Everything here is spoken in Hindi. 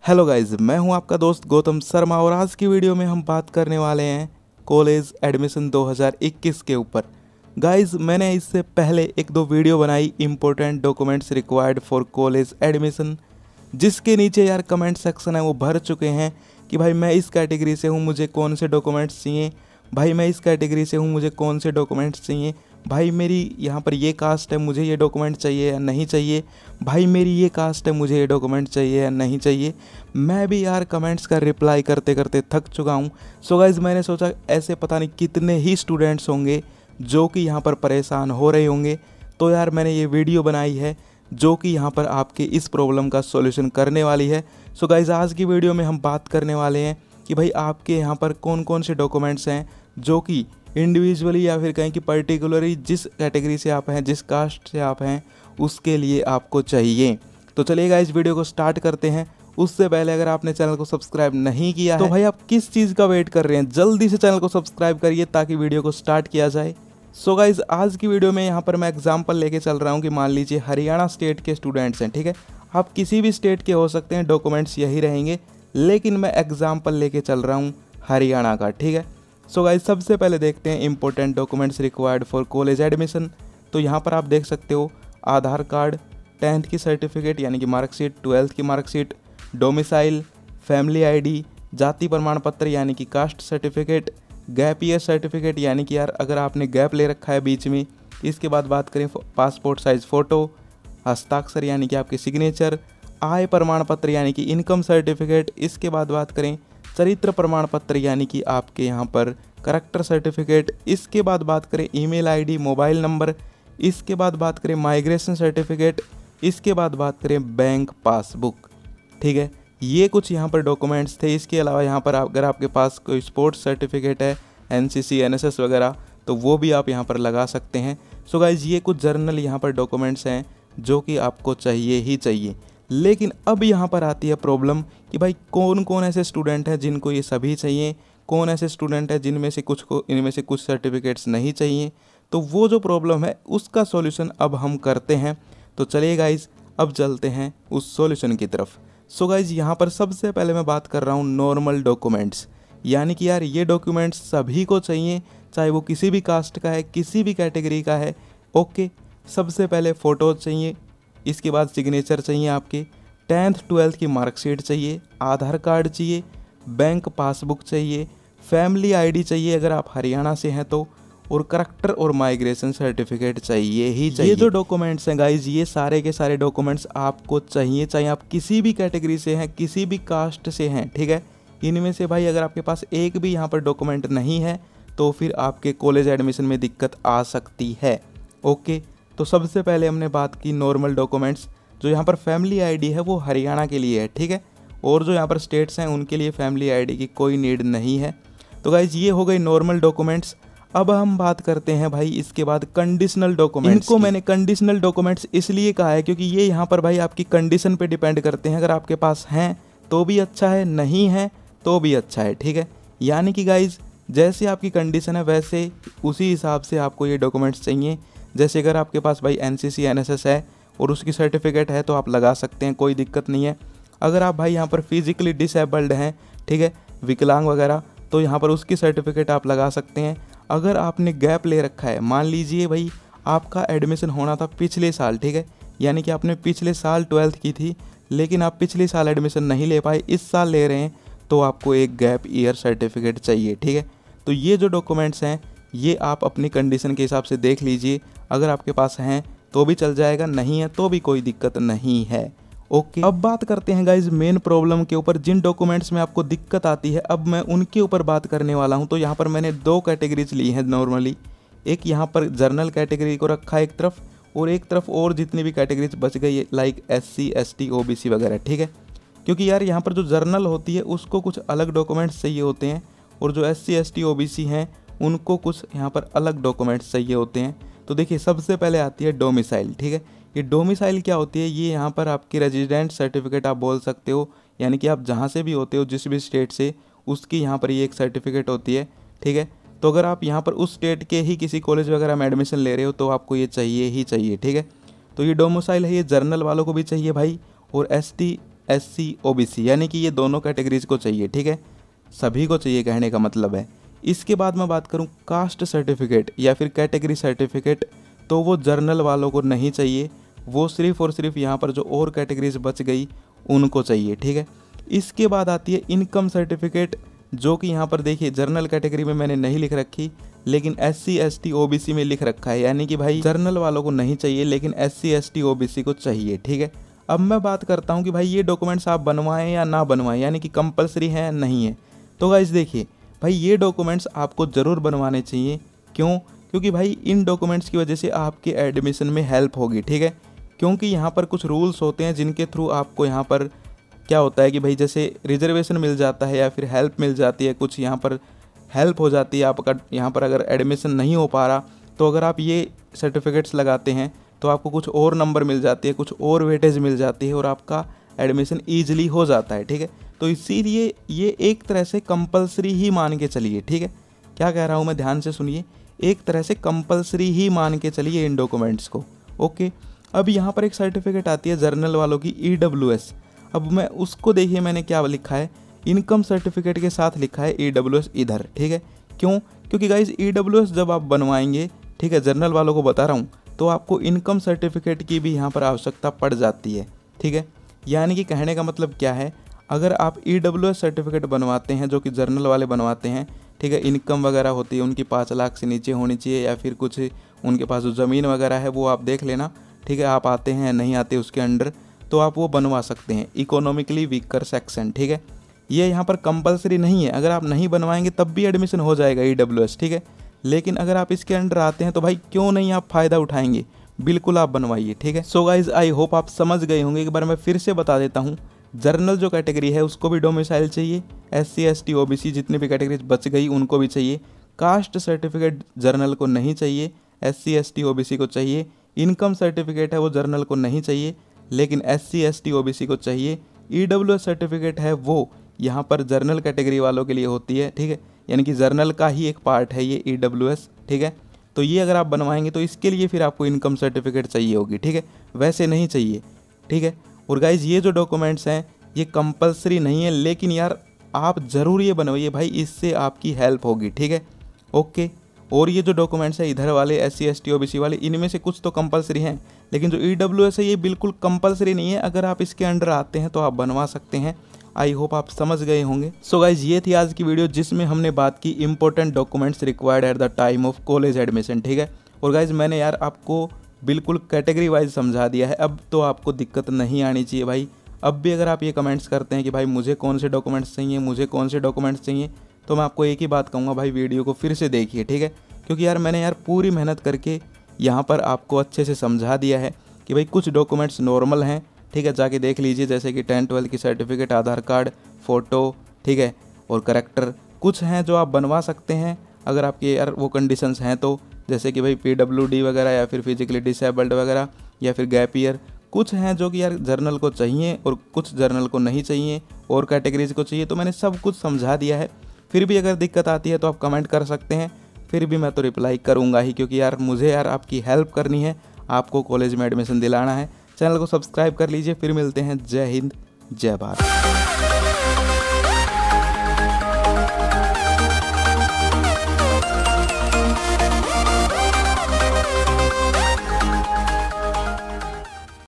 हेलो गाइज, मैं हूं आपका दोस्त गौतम शर्मा और आज की वीडियो में हम बात करने वाले हैं कॉलेज एडमिशन 2021 के ऊपर। गाइज, मैंने इससे पहले एक दो वीडियो बनाई important documents required for college admission, जिसके नीचे यार कमेंट सेक्शन है वो भर चुके हैं कि भाई मैं इस कैटेगरी से हूँ, मुझे कौन से डॉक्यूमेंट्स चाहिए, भाई मैं इस कैटेगरी से हूँ, मुझे कौन से डॉक्यूमेंट्स चाहिए, भाई मेरी यहाँ पर ये कास्ट है, मुझे ये डॉक्यूमेंट चाहिए या नहीं चाहिए, भाई मेरी ये कास्ट है, मुझे ये डॉक्यूमेंट चाहिए या नहीं चाहिए। मैं भी यार कमेंट्स का रिप्लाई करते करते थक चुका हूँ। सो गाइज़, मैंने सोचा ऐसे पता नहीं कितने ही स्टूडेंट्स होंगे जो कि यहाँ पर परेशान हो रहे होंगे, तो यार मैंने ये वीडियो बनाई है जो कि यहाँ पर आपके इस प्रॉब्लम का सॉल्यूशन करने वाली है। सो गाइज़, आज की वीडियो में हम बात करने वाले हैं कि भाई आपके यहाँ पर कौन कौन से डॉक्यूमेंट्स हैं जो कि इंडिविजुअली या फिर कहें कि पर्टिकुलरली जिस कैटेगरी से आप हैं, जिस कास्ट से आप हैं, उसके लिए आपको चाहिए। तो चलिएगा इस वीडियो को स्टार्ट करते हैं। उससे पहले अगर आपने चैनल को सब्सक्राइब नहीं किया है तो भाई आप किस चीज़ का वेट कर रहे हैं, जल्दी से चैनल को सब्सक्राइब करिए ताकि वीडियो को स्टार्ट किया जाए। सो गाइज, आज की वीडियो में यहाँ पर मैं एग्जांपल लेके चल रहा हूँ कि मान लीजिए हरियाणा स्टेट के स्टूडेंट्स हैं, ठीक है। आप किसी भी स्टेट के हो सकते हैं, डॉक्यूमेंट्स यही रहेंगे, लेकिन मैं एग्जाम्पल लेके चल रहा हूँ हरियाणा का, ठीक है। सो गाइज, सबसे पहले देखते हैं important documents required for college admission. तो यहाँ पर आप देख सकते हो आधार कार्ड, 10th की सर्टिफिकेट यानी कि मार्कशीट, 12th की मार्कशीट, डोमिसाइल, फैमिली आईडी, जाति प्रमाण पत्र यानी कि caste certificate, gap year certificate यानी कि यार अगर आपने गैप ले रखा है बीच में। इसके बाद बात करें पासपोर्ट साइज़ फ़ोटो, हस्ताक्षर यानी कि आपके सिग्नेचर, आय प्रमाण पत्र यानी कि इनकम सर्टिफिकेट। इसके बाद बात करें चरित्र प्रमाण पत्र यानी कि आपके यहाँ पर करैक्टर सर्टिफिकेट। इसके बाद बात करें ईमेल आईडी, मोबाइल नंबर। इसके बाद बात करें माइग्रेशन सर्टिफिकेट। इसके बाद बात करें बैंक पासबुक, ठीक है। ये कुछ यहाँ पर डॉक्यूमेंट्स थे। इसके अलावा यहाँ पर अगर आपके पास कोई स्पोर्ट्स सर्टिफिकेट है, एनसीसी, एनएसएस वगैरह, तो वो भी आप यहाँ पर लगा सकते हैं। सो गाइज, ये कुछ जर्नल यहाँ पर डॉक्यूमेंट्स हैं जो कि आपको चाहिए ही चाहिए। लेकिन अब यहाँ पर आती है प्रॉब्लम कि भाई कौन कौन ऐसे स्टूडेंट हैं जिनको ये सभी चाहिए, कौन ऐसे स्टूडेंट है जिनमें से कुछ को इनमें से कुछ सर्टिफिकेट्स नहीं चाहिए। तो वो जो प्रॉब्लम है उसका सॉल्यूशन अब हम करते हैं। तो चलिए गाइज, अब चलते हैं उस सॉल्यूशन की तरफ। सो गाइज, यहाँ पर सबसे पहले मैं बात कर रहा हूँ नॉर्मल डॉक्यूमेंट्स, यानी कि यार ये डॉक्यूमेंट्स सभी को चाहिए, चाहे वो किसी भी कास्ट का है, किसी भी कैटेगरी का है। ओके, सबसे पहले फ़ोटोज चाहिए, इसके बाद सिग्नेचर चाहिए आपके, 10th 12th की मार्कशीट चाहिए, आधार कार्ड चाहिए, बैंक पासबुक चाहिए, फैमिली आईडी चाहिए अगर आप हरियाणा से हैं तो, और करैक्टर और माइग्रेशन सर्टिफिकेट चाहिए ही चाहिए। ये जो डॉक्यूमेंट्स हैं गाइज, ये सारे के सारे डॉक्यूमेंट्स आपको चाहिए, चाहे आप किसी भी कैटेगरी से हैं, किसी भी कास्ट से हैं, ठीक है। इनमें से भाई अगर आपके पास एक भी यहाँ पर डॉक्यूमेंट नहीं है तो फिर आपके कॉलेज एडमिशन में दिक्कत आ सकती है। ओके, तो सबसे पहले हमने बात की नॉर्मल डॉक्यूमेंट्स। जो यहाँ पर फैमिली आईडी है वो हरियाणा के लिए है, ठीक है, और जो यहाँ पर स्टेट्स हैं उनके लिए फैमिली आईडी की कोई नीड नहीं है। तो गाइज, ये हो गई नॉर्मल डॉक्यूमेंट्स। अब हम बात करते हैं भाई इसके बाद कंडीशनल डॉक्यूमेंट्स। इनको मैंने कंडीशनल डॉक्यूमेंट्स इसलिए कहा है क्योंकि ये यहाँ पर भाई आपकी कंडीशन पे डिपेंड करते हैं। अगर आपके पास हैं तो भी अच्छा है, नहीं है तो भी अच्छा है, ठीक है। यानी कि गाइज, जैसे आपकी कंडीशन है वैसे उसी हिसाब से आपको ये डॉक्यूमेंट्स चाहिए। जैसे अगर आपके पास भाई एनसीसी, एनएसएस है और उसकी सर्टिफिकेट है तो आप लगा सकते हैं, कोई दिक्कत नहीं है। अगर आप भाई यहाँ पर फिजिकली डिसेबल्ड हैं, ठीक है, विकलांग वगैरह, तो यहाँ पर उसकी सर्टिफिकेट आप लगा सकते हैं। अगर आपने गैप ले रखा है, मान लीजिए भाई आपका एडमिशन होना था पिछले साल, ठीक है, यानी कि आपने पिछले साल 12th की थी लेकिन आप पिछले साल एडमिशन नहीं ले पाए, इस साल ले रहे हैं, तो आपको एक गैप ईयर सर्टिफिकेट चाहिए, ठीक है। तो ये जो डॉक्यूमेंट्स हैं ये आप अपनी कंडीशन के हिसाब से देख लीजिए। अगर आपके पास हैं तो भी चल जाएगा, नहीं है तो भी कोई दिक्कत नहीं है। ओके, अब बात करते हैं गाइज मेन प्रॉब्लम के ऊपर, जिन डॉक्यूमेंट्स में आपको दिक्कत आती है अब मैं उनके ऊपर बात करने वाला हूं। तो यहाँ पर मैंने दो कैटेगरीज ली हैं नॉर्मली, एक यहाँ पर जर्नल कैटेगरी को रखा है एक तरफ, और एक तरफ और जितनी भी कैटेगरीज बच गई है लाइक SC, ST, OBC वगैरह, ठीक है। क्योंकि यार यहाँ पर जो जर्नल होती है उसको कुछ अलग डॉक्यूमेंट्स चाहिए होते हैं, और जो SC, ST, OBC हैं उनको कुछ यहाँ पर अलग डॉक्यूमेंट्स चाहिए होते हैं। तो देखिए, सबसे पहले आती है डोमिसाइल, ठीक है। ये डोमिसाइल क्या होती है, ये यहाँ पर आपकी रेजिडेंट सर्टिफिकेट आप बोल सकते हो, यानी कि आप जहाँ से भी होते हो, जिस भी स्टेट से, उसकी यहाँ पर ये एक सर्टिफिकेट होती है, ठीक है। तो अगर आप यहाँ पर उस स्टेट के ही किसी कॉलेज वगैरह में एडमिशन ले रहे हो तो आपको ये चाहिए ही चाहिए, ठीक है। तो ये डोमिसाइल है, ये जर्नल वालों को भी चाहिए भाई, और ST, SC OBC, यानी कि ये दोनों कैटेगरीज को चाहिए, ठीक है, सभी को चाहिए कहने का मतलब है। इसके बाद मैं बात करूँ कास्ट सर्टिफिकेट या फिर कैटेगरी सर्टिफिकेट, तो वो जर्नल वालों को नहीं चाहिए, वो सिर्फ और सिर्फ यहाँ पर जो और कैटेगरीज बच गई उनको चाहिए, ठीक है। इसके बाद आती है इनकम सर्टिफिकेट, जो कि यहाँ पर देखिए जर्नल कैटेगरी में मैंने नहीं लिख रखी, लेकिन SC ST OBC में लिख रखा है, यानी कि भाई जर्नल वालों को नहीं चाहिए लेकिन SC ST OBC को चाहिए, ठीक है। अब मैं बात करता हूँ कि भाई ये डॉक्यूमेंट्स आप बनवाएं या ना बनवाएं, यानी कि कंपलसरी है या नहीं है। तो गाइस देखिए भाई ये डॉक्यूमेंट्स आपको ज़रूर बनवाने चाहिए। क्यों? क्योंकि भाई इन डॉक्यूमेंट्स की वजह से आपके एडमिशन में हेल्प होगी, ठीक है। क्योंकि यहाँ पर कुछ रूल्स होते हैं जिनके थ्रू आपको यहाँ पर क्या होता है कि भाई जैसे रिजर्वेशन मिल जाता है या फिर हेल्प मिल जाती है, कुछ यहाँ पर हेल्प हो जाती है आपका। यहाँ पर अगर एडमिशन नहीं हो पा रहा तो अगर आप ये सर्टिफिकेट्स लगाते हैं तो आपको कुछ और नंबर मिल जाती है, कुछ और वेटेज मिल जाती है और आपका एडमिशन ईजिली हो जाता है, ठीक है। तो इसीलिए ये एक तरह से कंपलसरी ही मान के चलिए, ठीक है। क्या कह रहा हूँ मैं, ध्यान से सुनिए, एक तरह से कंपलसरी ही मान के चलिए इन डॉक्यूमेंट्स को, ओके। अब यहाँ पर एक सर्टिफिकेट आती है जर्नल वालों की EWS। अब मैं उसको देखिए मैंने क्या लिखा है, इनकम सर्टिफिकेट के साथ लिखा है EWS इधर, ठीक है। क्यों? क्योंकि गाइज EWS जब आप बनवाएंगे, ठीक है, जर्नल वालों को बता रहा हूँ, तो आपको इनकम सर्टिफिकेट की भी यहाँ पर आवश्यकता पड़ जाती है, ठीक है। यानी कि कहने का मतलब क्या है, अगर आप EWS सर्टिफिकेट बनवाते हैं जो कि जर्नल वाले बनवाते हैं, ठीक है, इनकम वगैरह होती है उनकी 5 लाख से नीचे होनी चाहिए या फिर कुछ उनके पास जो ज़मीन वगैरह है वो आप देख लेना, ठीक है। आप आते हैं नहीं आते उसके अंडर, तो आप वो बनवा सकते हैं, इकोनॉमिकली वीकर सेक्शन, ठीक है। ये यहाँ पर कंपलसरी नहीं है, अगर आप नहीं बनवाएंगे तब भी एडमिशन हो जाएगा EWS, ठीक है। लेकिन अगर आप इसके अंडर आते हैं तो भाई क्यों नहीं आप फ़ायदा उठाएंगे, बिल्कुल आप बनवाइए, ठीक है। सो गाइज आई होप आप समझ गए होंगे। एक बार मैं फिर से बता देता हूँ, जर्नल जो कैटेगरी है उसको भी डोमिसाइल चाहिए, SC ST OBC जितनी भी कैटेगरीज बच गई उनको भी चाहिए। कास्ट सर्टिफिकेट जर्नल को नहीं चाहिए, SC ST OBC को चाहिए। इनकम सर्टिफिकेट है वो जर्नल को नहीं चाहिए लेकिन SC ST OBC को चाहिए। EWS सर्टिफिकेट है वो यहाँ पर जर्नल कैटेगरी वालों के लिए होती है, ठीक है, यानी कि जर्नल का ही एक पार्ट है ये EWS, ठीक है। तो ये अगर आप बनवाएंगे तो इसके लिए फिर आपको इनकम सर्टिफिकेट चाहिए होगी, ठीक है, वैसे नहीं चाहिए, ठीक है। और गाइज ये जो डॉक्यूमेंट्स हैं ये कंपलसरी नहीं है, लेकिन यार आप ज़रूर ये बनवाइए भाई, इससे आपकी हेल्प होगी, ठीक है, ओके। और ये जो डॉक्यूमेंट्स है इधर वाले SC ST OBC वाले, इनमें से कुछ तो कंपलसरी हैं, लेकिन जो EWS है ये बिल्कुल कंपलसरी नहीं है। अगर आप इसके अंडर आते हैं तो आप बनवा सकते हैं। आई होप आप समझ गए होंगे। सो गाइज ये थी आज की वीडियो जिसमें हमने बात की important documents required at the time of college admission, ठीक है। और गाइज मैंने यार आपको बिल्कुल कैटेगरी वाइज समझा दिया है, अब तो आपको दिक्कत नहीं आनी चाहिए भाई। अब भी अगर आप ये कमेंट्स करते हैं कि भाई मुझे कौन से डॉक्यूमेंट्स चाहिए, मुझे कौन से डॉक्यूमेंट्स चाहिए, तो मैं आपको एक ही बात कहूँगा भाई, वीडियो को फिर से देखिए, ठीक है। क्योंकि यार मैंने यार पूरी मेहनत करके यहाँ पर आपको अच्छे से समझा दिया है कि भाई कुछ डॉक्यूमेंट्स नॉर्मल हैं, ठीक है, जाके देख लीजिए, जैसे कि 10 12 की सर्टिफिकेट, आधार कार्ड, फ़ोटो, ठीक है, और करेक्टर। कुछ हैं जो आप बनवा सकते हैं अगर आपके यार वो कंडीशंस हैं तो, जैसे कि भाई PWD वगैरह या फिर फिजिकली डिसेबल्ड वगैरह या फिर गैप ईयर। कुछ हैं जो कि यार जर्नल को चाहिए और कुछ जर्नल को नहीं चाहिए और कैटेगरीज को चाहिए। तो मैंने सब कुछ समझा दिया है। फिर भी अगर दिक्कत आती है तो आप कमेंट कर सकते हैं, फिर भी मैं तो रिप्लाई करूँगा ही, क्योंकि यार मुझे यार आपकी हेल्प करनी है, आपको कॉलेज में एडमिशन दिलाना है। चैनल को सब्सक्राइब कर लीजिए। फिर मिलते हैं। जय हिंद, जय भारत।